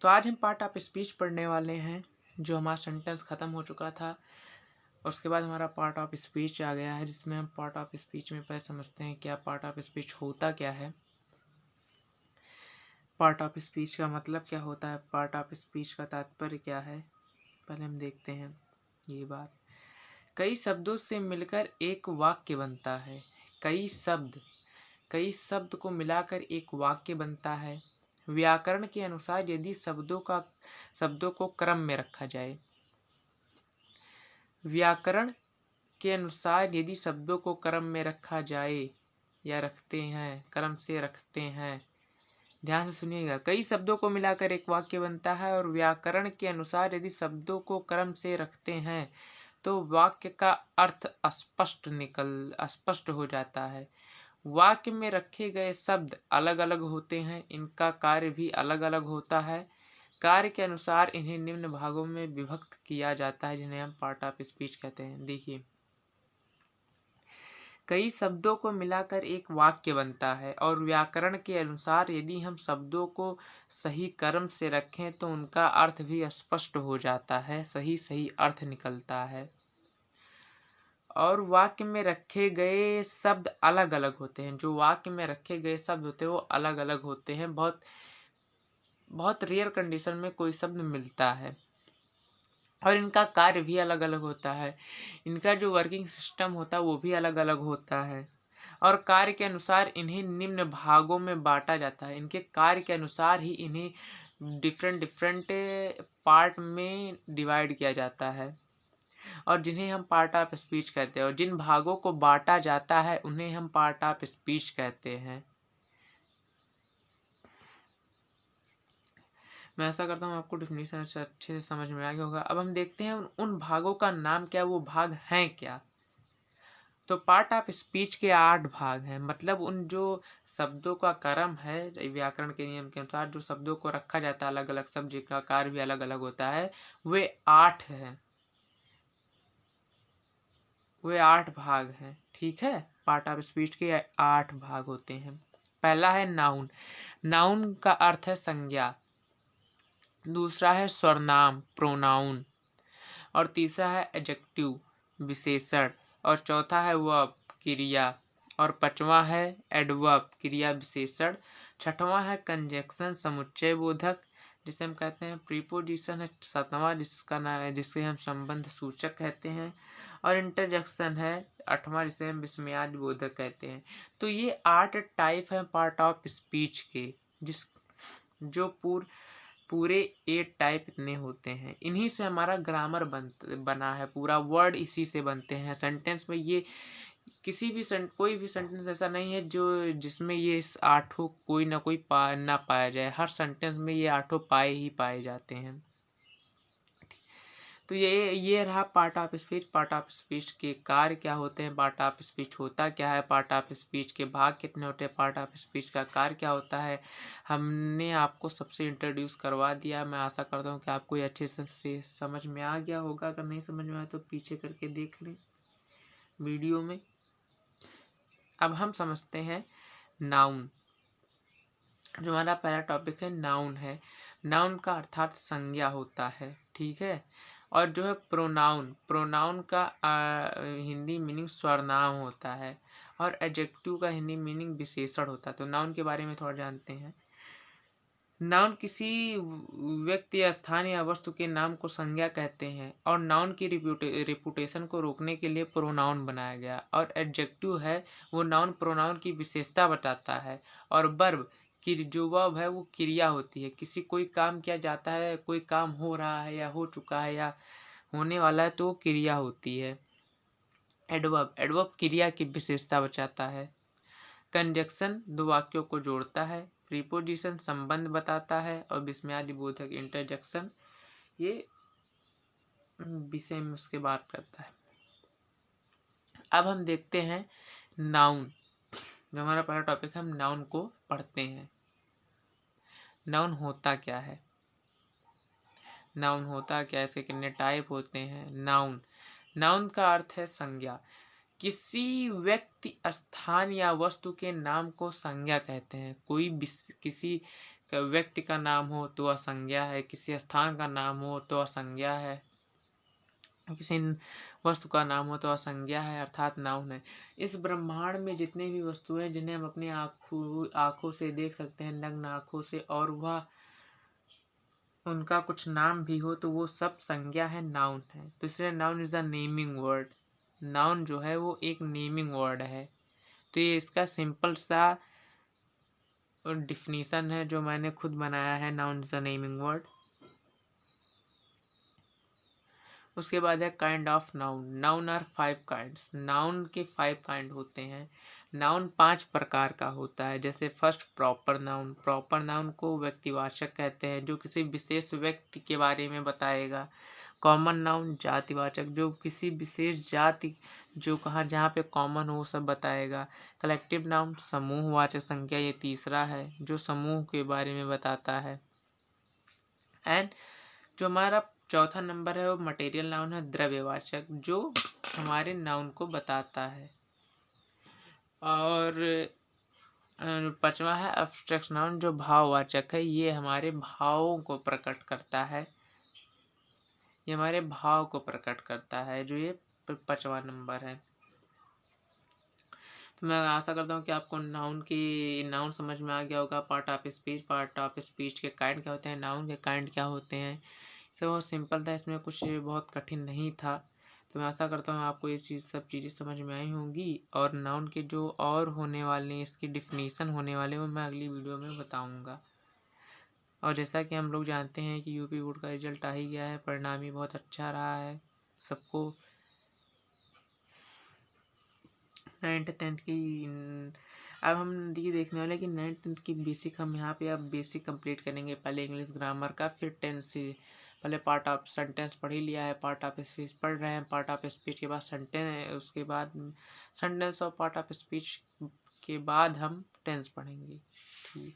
तो आज हम पार्ट ऑफ स्पीच पढ़ने वाले हैं। जो हमारा सेंटेंस ख़त्म हो चुका था, उसके बाद हमारा पार्ट ऑफ स्पीच आ गया है, जिसमें हम पार्ट ऑफ स्पीच में पहले समझते हैं क्या पार्ट ऑफ स्पीच होता क्या है। पार्ट ऑफ स्पीच का मतलब क्या होता है, पार्ट ऑफ स्पीच का तात्पर्य क्या है, पहले हम देखते हैं ये बात। कई शब्दों से मिलकर एक वाक्य बनता है। कई शब्द को मिलाकर एक वाक्य बनता है। व्याकरण के अनुसार यदि शब्दों को क्रम में रखा जाए। व्याकरण के अनुसार यदि शब्दों को क्रम में रखा जाए या रखते हैं, क्रम से रखते हैं। ध्यान से सुनिएगा, कई शब्दों को मिलाकर एक वाक्य बनता है और व्याकरण के अनुसार यदि शब्दों को क्रम से रखते हैं तो वाक्य का अर्थ स्पष्ट हो जाता है। वाक्य में रखे गए शब्द अलग अलग होते हैं, इनका कार्य भी अलग अलग होता है। कार्य के अनुसार इन्हें निम्न भागों में विभक्त किया जाता है, जिन्हें हम पार्ट ऑफ स्पीच कहते हैं। देखिए, कई शब्दों को मिलाकर एक वाक्य बनता है और व्याकरण के अनुसार यदि हम शब्दों को सही क्रम से रखें तो उनका अर्थ भी स्पष्ट हो जाता है, सही सही अर्थ निकलता है। और वाक्य में रखे गए शब्द अलग अलग होते हैं। जो वाक्य में रखे गए शब्द होते हैं वो अलग अलग होते हैं। बहुत बहुत रेयर कंडीशन में कोई शब्द मिलता है और इनका कार्य भी अलग अलग होता है। इनका जो वर्किंग सिस्टम होता है वो भी अलग अलग होता है और कार्य के अनुसार इन्हें निम्न भागों में बांटा जाता है। इनके कार्य के अनुसार ही इन्हें डिफरेंट पार्ट में डिवाइड किया जाता है और जिन्हें हम पार्ट ऑफ स्पीच कहते हैं। और जिन भागों को बांटा जाता है उन्हें हम पार्ट ऑफ स्पीच कहते हैं। मैं ऐसा करता हूँ आपको डेफिनेशन अच्छे से समझ में आ गया होगा। अब हम देखते हैं उन भागों का नाम क्या, वो भाग हैं क्या। तो पार्ट ऑफ स्पीच के 8 भाग हैं। मतलब उन जो शब्दों का क्रम है, व्याकरण के नियम के अनुसार जो शब्दों को रखा जाता है अलग अलग शब्द जिनका कार्य भी अलग अलग होता है, वे 8 हैं। वे 8 भाग हैं। ठीक है, पार्ट ऑफ स्पीच के 8 भाग होते हैं। पहला है नाउन। नाउन का अर्थ है संज्ञा। दूसरा है सर्वनाम प्रोनाउन और तीसरा है एडजेक्टिव विशेषण और चौथा है वर्ब क्रिया और पांचवा है एडवर्ब क्रिया विशेषण। छठवां है कंजंक्शन समुच्चय बोधक जिसे हम कहते हैं प्रीपोजिशन है। सातवां जिसका नाम है जिसे हम संबंध सूचक कहते हैं और इंटरजेक्शन है 8वां जिसे हम विस्मयादि बोधक कहते हैं। तो ये 8 टाइप हैं पार्ट ऑफ स्पीच के, जो पूरे 8 टाइप इतने होते हैं। इन्हीं से हमारा ग्रामर बना है, पूरा वर्ड इसी से बनते हैं। सेंटेंस में ये कोई भी सेंटेंस ऐसा नहीं है जिसमें ये 8 कोई ना कोई ना पाया जाए। हर सेंटेंस में ये 8 पाए ही पाए जाते हैं। तो ये रहा part of speech. Part of speech के कार्य क्या होते हैं, पार्ट ऑफ स्पीच होता क्या है, पार्ट ऑफ स्पीच के भाग कितने होते हैं, पार्ट ऑफ स्पीच का कार्य क्या होता है, हमने आपको सबसे इंट्रोड्यूस करवा दिया। मैं आशा करता हूँ कि आपको ये अच्छे से समझ में आ गया होगा। अगर नहीं समझ में आया तो पीछे करके देख लें वीडियो में। अब हम समझते हैं नाउन। जो हमारा पहला टॉपिक है नाउन है। नाउन का अर्थात संज्ञा होता है। ठीक है, और जो है प्रोनाउन का हिंदी मीनिंग सर्वनाम होता है और एडजेक्टिव का हिंदी मीनिंग विशेषण होता है। तो नाउन के बारे में थोड़ा जानते हैं। नाउन किसी व्यक्ति या स्थान या वस्तु के नाम को संज्ञा कहते हैं और नाउन की रिपुटेशन को रोकने के लिए प्रोनाउन बनाया गया। और एडजेक्टिव है वो नाउन प्रोनाउन की विशेषता बताता है। और वर्ब की जो वर्ब है वो क्रिया होती है। कोई काम किया जाता है, कोई काम हो रहा है या हो चुका है या होने वाला है तो वो क्रिया होती है। एडवर्ब क्रिया की विशेषता बताता है। कंजंक्शन दो वाक्यों को जोड़ता है। प्रीपोजिशन संबंध बताता है और विस्मयादि बोधक इंटरजेक्शन ये विषय में उसके बात करता है। अब हम देखते हैं नाउन। जो हमारा पहला टॉपिक है, हम नाउन को पढ़ते हैं। नाउन होता क्या है, नाउन होता क्या है, इसके कितने टाइप होते हैं। नाउन का अर्थ है संज्ञा। किसी व्यक्ति स्थान या वस्तु के नाम को संज्ञा कहते हैं। किसी व्यक्ति का नाम हो तो वह संज्ञा है, किसी स्थान का नाम हो तो वह संज्ञा है, किसी वस्तु का नाम हो तो वह संज्ञा है अर्थात नाउन है। इस ब्रह्मांड में जितने भी वस्तुएं जिन्हें हम अपनी आँखों से देख सकते हैं, नग्न आँखों से, और वह उनका कुछ नाम भी हो तो वो सब संज्ञा है, नाउन है। तो इसलिए noun is a naming word. Noun जो है वो एक नेमिंग वर्ड है। तो ये इसका सिंपल सा डिफिनीशन है जो मैंने खुद बनाया है, noun is a naming word. उसके बाद है kind of noun. Noun are 5 kinds. Noun के 5 काइंड होते हैं। नाउन 5 प्रकार का होता है। जैसे first proper noun. Proper noun को व्यक्तिवाचक कहते हैं, जो किसी विशेष व्यक्ति के बारे में बताएगा। कॉमन नाउन जातिवाचक, जो किसी विशेष जाति जो कहाँ जहाँ पे कॉमन हो वो सब बताएगा। कलेक्टिव नाउन समूहवाचक संख्या, ये तीसरा है जो समूह के बारे में बताता है। एंड जो हमारा चौथा नंबर है वो मटेरियल नाउन है, द्रव्यवाचक, जो हमारे नाउन को बताता है। और पांचवा है एब्स्ट्रैक्ट नाउन, जो भाववाचक है, ये हमारे भावों को प्रकट करता है। ये हमारे भाव को प्रकट करता है, जो ये 5वां नंबर है। तो मैं आशा करता हूँ कि आपको नाउन समझ में आ गया होगा। पार्ट ऑफ स्पीच के काइंड क्या होते हैं, नाउन के काइंड क्या होते हैं। तो बहुत सिंपल था, इसमें कुछ बहुत कठिन नहीं था। तो मैं आशा करता हूँ आपको ये सब चीज़ें समझ में आई होंगी। और नाउन के जो और होने वाले इसकी डिफिनीसन होने वाले वो मैं अगली वीडियो में बताऊँगा। और जैसा कि हम लोग जानते हैं कि यूपी बोर्ड का रिजल्ट आ ही गया है, परिणाम ही बहुत अच्छा रहा है सबको। 9th 10th की अब हम ये देखने वाले कि 9th 10th की बेसिक हम यहाँ पे अब बेसिक कंप्लीट करेंगे। पहले इंग्लिश ग्रामर का, फिर 10th से पहले पार्ट ऑफ सेंटेंस पढ़ ही लिया है, पार्ट ऑफ स्पीच पढ़ रहे हैं। पार्ट ऑफ स्पीच के बाद सेंटेंस, उसके बाद सेंटेंस और पार्ट ऑफ स्पीच के बाद हम टेंस पढ़ेंगे। ठीक।